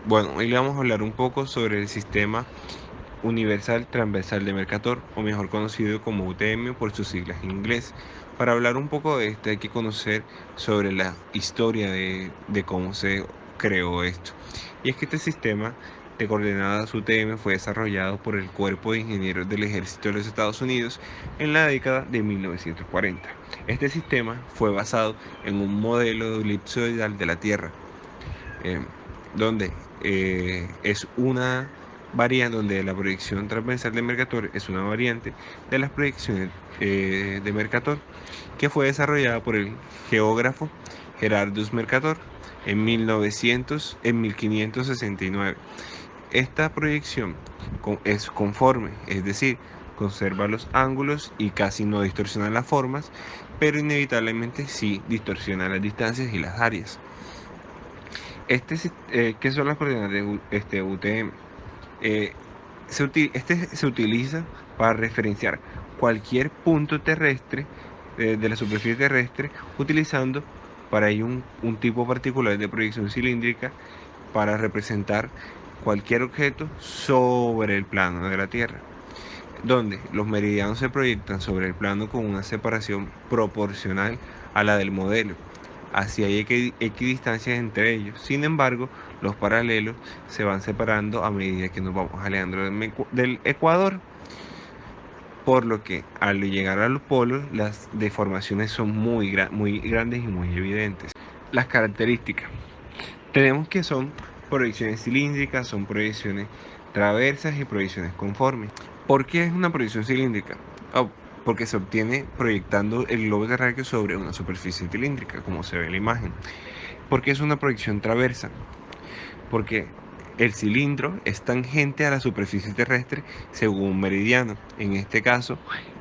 Bueno, hoy le vamos a hablar un poco sobre el sistema universal transversal de Mercator, o mejor conocido como UTM por sus siglas en inglés. Para hablar un poco de esto hay que conocer sobre la historia de cómo se creó esto. Y es que este sistema de coordenadas UTM fue desarrollado por el Cuerpo de Ingenieros del Ejército de los Estados Unidos en la década de 1940. Este sistema fue basado en un modelo elipsoidal de la Tierra, eh, donde es una variante, donde la proyección transversal de Mercator es una variante de las proyecciones de Mercator, que fue desarrollada por el geógrafo Gerardus Mercator en 1569. Esta proyección es conforme, es decir, conserva los ángulos y casi no distorsiona las formas, pero inevitablemente sí distorsiona las distancias y las áreas. ¿Qué son las coordenadas de UTM? Eh, se utiliza para referenciar cualquier punto terrestre de la superficie terrestre, utilizando para ello un tipo particular de proyección cilíndrica para representar cualquier objeto sobre el plano de la Tierra, donde los meridianos se proyectan sobre el plano con una separación proporcional a la del modelo. Así hay equidistancias entre ellos. Sin embargo, los paralelos se van separando a medida que nos vamos alejando del ecuador, por lo que al llegar a los polos las deformaciones son muy grandes y muy evidentes. Las características. Tenemos que son proyecciones cilíndricas, son proyecciones traversas y proyecciones conformes. ¿Por qué es una proyección cilíndrica? Oh, porque se obtiene proyectando el globo terráqueo sobre una superficie cilíndrica, como se ve en la imagen. ¿Por qué es una proyección traversa? Porque el cilindro es tangente a la superficie terrestre según un meridiano. En este caso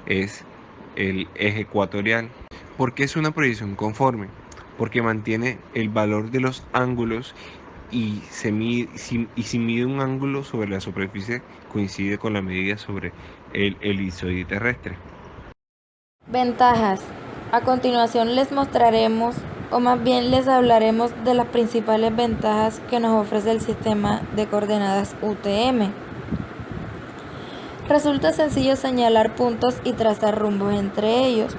es el eje ecuatorial. ¿Por qué es una proyección conforme? Porque mantiene el valor de los ángulos y si mide un ángulo sobre la superficie, coincide con la medida sobre el elipsoide terrestre. Ventajas. A continuación les mostraremos, o más bien les hablaremos de las principales ventajas que nos ofrece el sistema de coordenadas UTM. Resulta sencillo señalar puntos y trazar rumbos entre ellos.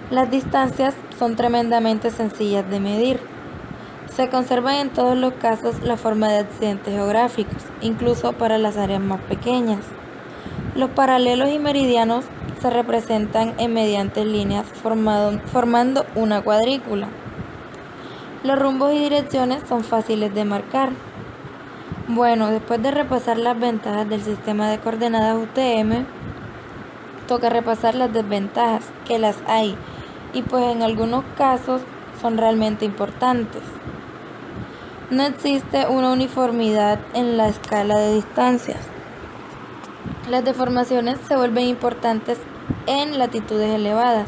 Las distancias son tremendamente sencillas de medir. Se conservan en todos los casos la forma de accidentes geográficos, incluso para las áreas más pequeñas. Los paralelos y meridianos se representan en mediante líneas formando una cuadrícula. Los rumbos y direcciones son fáciles de marcar. Bueno, después de repasar las ventajas del sistema de coordenadas UTM, toca repasar las desventajas, que las hay, y pues en algunos casos son realmente importantes. No existe una uniformidad en la escala de distancias. Las deformaciones se vuelven importantes en latitudes elevadas.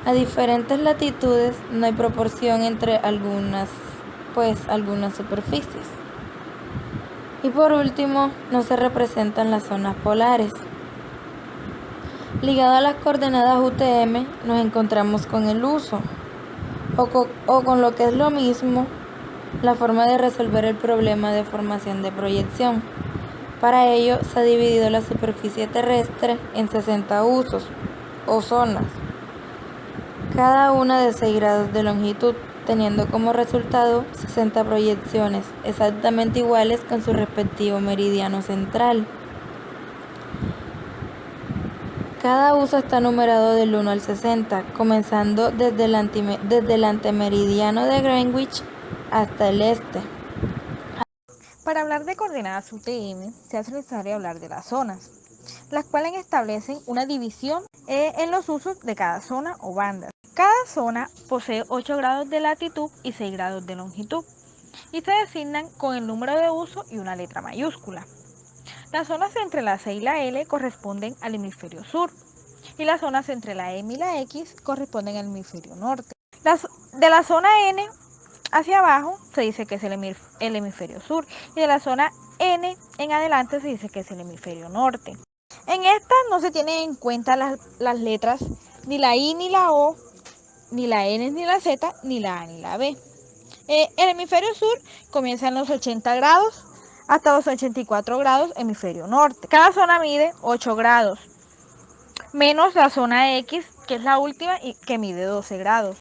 A diferentes latitudes no hay proporción entre algunas superficies. Y por último, no se representan las zonas polares. Ligado a las coordenadas UTM, nos encontramos con el uso, o con lo que es lo mismo, la forma de resolver el problema de formación de proyección. Para ello se ha dividido la superficie terrestre en 60 usos o zonas, cada una de 6 grados de longitud, teniendo como resultado 60 proyecciones exactamente iguales con su respectivo meridiano central. Cada uso está numerado del 1 al 60, comenzando desde el antemeridiano de Greenwich hasta el este. Para hablar de coordenadas UTM, se hace necesario hablar de las zonas, las cuales establecen una división en los usos de cada zona o banda. Cada zona posee 8 grados de latitud y 6 grados de longitud, y se designan con el número de uso y una letra mayúscula. Las zonas entre la C y la L corresponden al hemisferio sur, y las zonas entre la M y la X corresponden al hemisferio norte. De la zona N hacia abajo se dice que es el hemisferio sur, y de la zona N en adelante se dice que es el hemisferio norte. En esta no se tienen en cuenta las letras ni la I ni la O, ni la N ni la Z, ni la A ni la B. El hemisferio sur comienza en los 80 grados hasta los 84 grados hemisferio norte. Cada zona mide 8 grados, menos la zona X, que es la última y que mide 12 grados.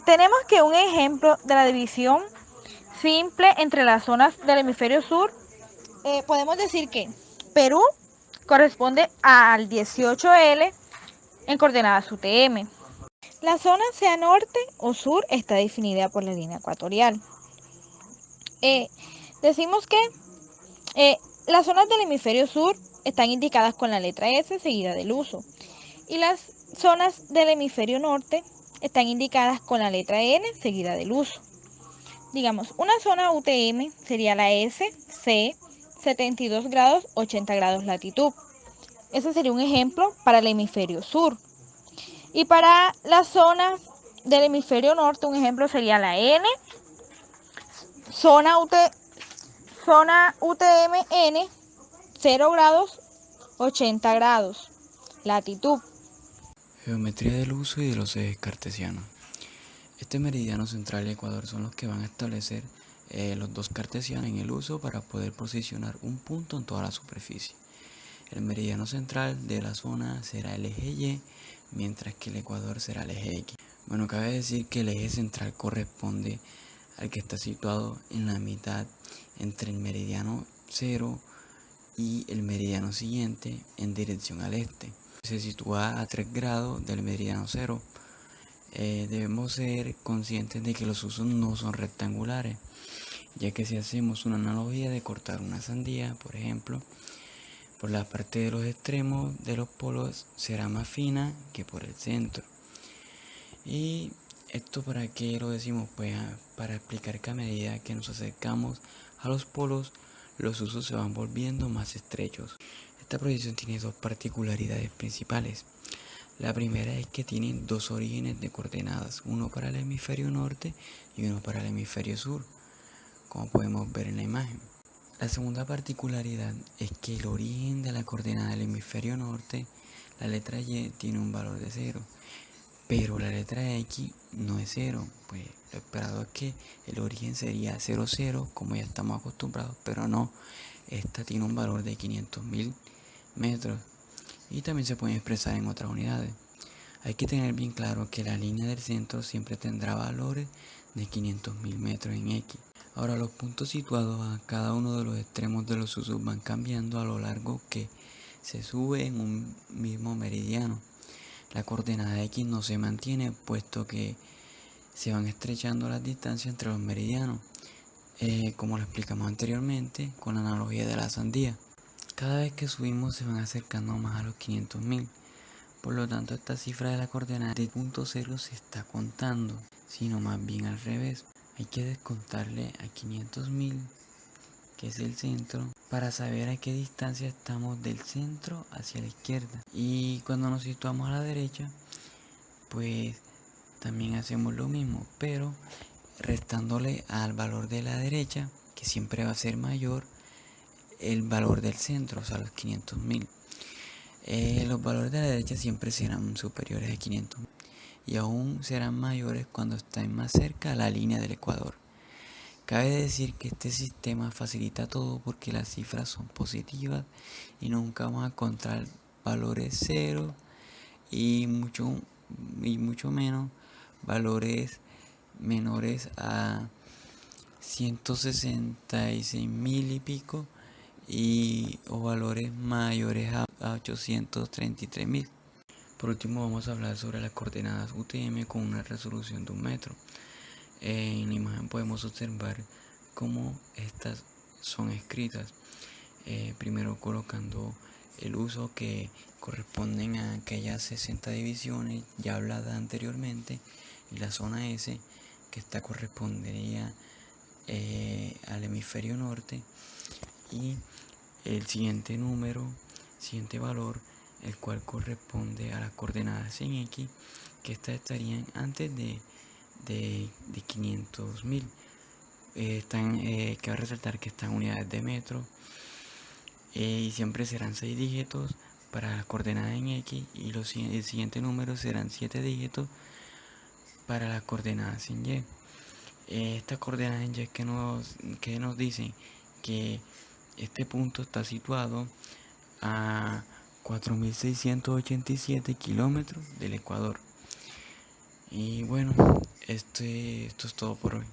Tenemos que un ejemplo de la división simple entre las zonas del hemisferio sur, podemos decir que Perú corresponde al 18L en coordenadas UTM. La zona sea norte o sur está definida por la línea ecuatorial. Decimos que las zonas del hemisferio sur están indicadas con la letra S seguida del uso y las zonas del hemisferio norte están indicadas con la letra N seguida del uso. Digamos, una zona UTM sería la SC, 72 grados, 80 grados latitud. Ese sería un ejemplo para el hemisferio sur. Y para las zonas del hemisferio norte, un ejemplo sería la N, zona UTMN, 0 grados, 80 grados latitud. Geometría del uso y de los ejes cartesianos. Este meridiano central y ecuador son los que van a establecer los dos cartesianos en el uso para poder posicionar un punto en toda la superficie. El meridiano central de la zona será el eje Y, mientras que el ecuador será el eje X. Bueno, cabe decir que el eje central corresponde al que está situado en la mitad entre el meridiano 0 y el meridiano siguiente en dirección al este. Se sitúa a 3 grados del meridiano 0. Debemos ser conscientes de que los usos no son rectangulares, ya que si hacemos una analogía de cortar una sandía, por ejemplo, por la parte de los extremos de los polos será más fina que por el centro. ¿Y esto para qué lo decimos? Pues para explicar que a medida que nos acercamos a los polos, los usos se van volviendo más estrechos. Esta proyección tiene dos particularidades principales. La primera es que tienen dos orígenes de coordenadas, uno para el hemisferio norte y uno para el hemisferio sur, como podemos ver en la imagen. La segunda particularidad es que el origen de la coordenada del hemisferio norte, la letra Y, tiene un valor de 0, pero la letra X no es 0, pues lo esperado es que el origen sería 0, 0, como ya estamos acostumbrados, pero no, esta tiene un valor de 500.000 metros. Y también se pueden expresar en otras unidades. Hay que tener bien claro que la línea del centro siempre tendrá valores de 500.000 metros en X. Ahora, los puntos situados a cada uno de los extremos de los usos van cambiando a lo largo que se sube en un mismo meridiano. La coordenada X no se mantiene, puesto que se van estrechando las distancias entre los meridianos, como lo explicamos anteriormente con la analogía de la sandía. Cada vez que subimos se van acercando más a los 500.000. Por lo tanto, esta cifra de la coordenada de punto 0 se está contando, sino más bien al revés. Hay que descontarle a 500.000, que es el centro, para saber a qué distancia estamos del centro hacia la izquierda. Y cuando nos situamos a la derecha, pues también hacemos lo mismo, pero restándole al valor de la derecha, que siempre va a ser mayor, el valor del centro, o sea, los 500.000. Los valores de la derecha siempre serán superiores a 500.000 y aún serán mayores cuando estén más cerca a la línea del ecuador. Cabe decir que este sistema facilita todo porque las cifras son positivas y nunca vamos a encontrar valores cero y mucho menos valores menores a 166.000 y pico o valores mayores a 833.000. Por último, vamos a hablar sobre las coordenadas UTM con una resolución de 1 metro. En la imagen podemos observar cómo estas son escritas, primero colocando el uso que corresponden a aquellas 60 divisiones ya habladas anteriormente, y la zona S, que esta correspondería al hemisferio norte, y el siguiente valor, el cual corresponde a las coordenadas en X, que estas estarían antes de 500.000. Cabe resaltar que están unidades de metro, y siempre serán 6 dígitos para las coordenadas en X, y el siguiente número serán 7 dígitos para las coordenadas en Y. Estas coordenadas en Y que nos dicen que este punto está situado a 4.687 kilómetros del Ecuador. Y bueno, esto es todo por hoy.